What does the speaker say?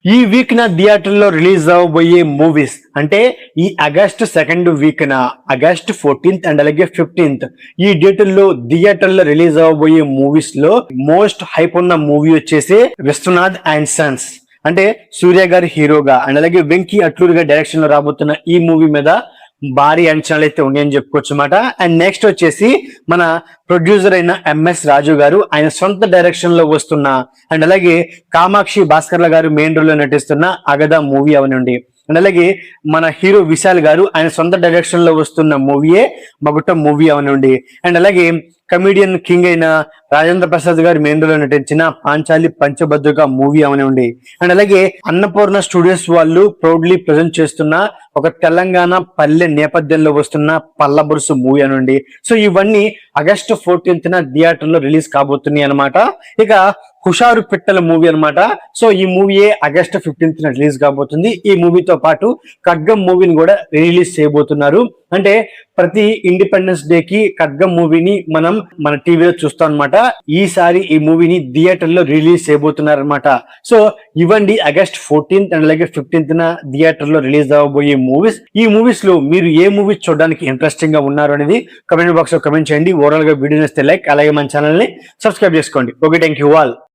ఈ వీక్ నా థియేటర్లో రిలీజ్ అవబోయే మూవీస్ అంటే ఈ ఆగస్ట్ సెకండ్ వీక్ నా ఆగస్ట్ 14th అండ్ అలాగే 15th ఈ డేటుల్లో థియేటర్లో రిలీజ్ అవబోయే మూవీస్ లో మోస్ట్ హైప్ ఉన్న మూవీ వచ్చేసి విశ్వనాథ్ అండ్ సన్స్. అంటే సూర్య గారి హీరోగా అండ్ అలాగే వెంకీ అట్లూరి గారి డైరెక్షన్ లో రాబోతున్న ఈ మూవీ మీద భారీ అంచనాలు అయితే ఉన్నాయని చెప్పుకోవచ్చు అనమాట. అండ్ నెక్స్ట్ వచ్చేసి మన ప్రొడ్యూసర్ అయిన ఎంఎస్ రాజు గారు ఆయన సొంత డైరెక్షన్ లో వస్తున్న అండ్ అలాగే కామాక్షి భాస్కర్ల గారు మెయిన్ రోల్ లో నటిస్తున్న అగద మూవీ అవనండి. అండ్ అలాగే మన హీరో విశాల్ గారు ఆయన సొంత డైరెక్షన్ లో వస్తున్న మూవీయే మగుట మూవీ అవనండి. అండ్ అలాగే కమిడియన్ కింగ్ అయిన రాజేంద్ర ప్రసాద్ గారు మెయిన్ రోల్ లో నటించిన పాంచాలి పంచభద్రక మూవీ అవనండి. అండ్ అలాగే అన్నపూర్ణ స్టూడియోస్ వాళ్ళు ప్రౌడ్లీ ప్రజెంట్ చేస్తున్న ఒక తెలంగాణ పల్లె నేపథ్యంలో వస్తున్న పల్లబురుసు మూవీ అనండి. సో ఇవన్నీ ఆగస్ట్ 14th థియేటర్ లో రిలీజ్ కాబోతున్నాయి అనమాట. ఇక హుషారు పిట్టల మూవీ అనమాట. సో ఈ మూవీయే ఆగస్ట్ 15th రిలీజ్ కాబోతుంది. ఈ మూవీతో పాటు ఖడ్గం మూవీని కూడా రిలీజ్ చేయబోతున్నారు. అంటే ప్రతి ఇండిపెండెన్స్ డే కి ఖడ్గం మూవీని మనం మన టీవీలో చూస్తాం అనమాట. ఈసారి ఈ మూవీని థియేటర్ లో రిలీజ్ చేయబోతున్నారు అనమాట. సో ఇవ్వండి ఆగస్ట్ 14th అండ్ అలాగే 15th థియేటర్ లో రిలీజ్ అవ్వబోయే మూవీస్. ఈ మూవీస్ లో మీరు ఏ మూవీస్ చూడడానికి ఇంట్రెస్టింగ్ గా ఉన్నారు అనేది కమెంట్ బాక్స్ లో కమెంట్ చేయండి. ఓవరాల్ గా వీడియో నచ్చితే లైక్, అలాగే మన ఛానల్ ని సబ్స్క్రైబ్ చేసుకోండి. Okay, thank you all.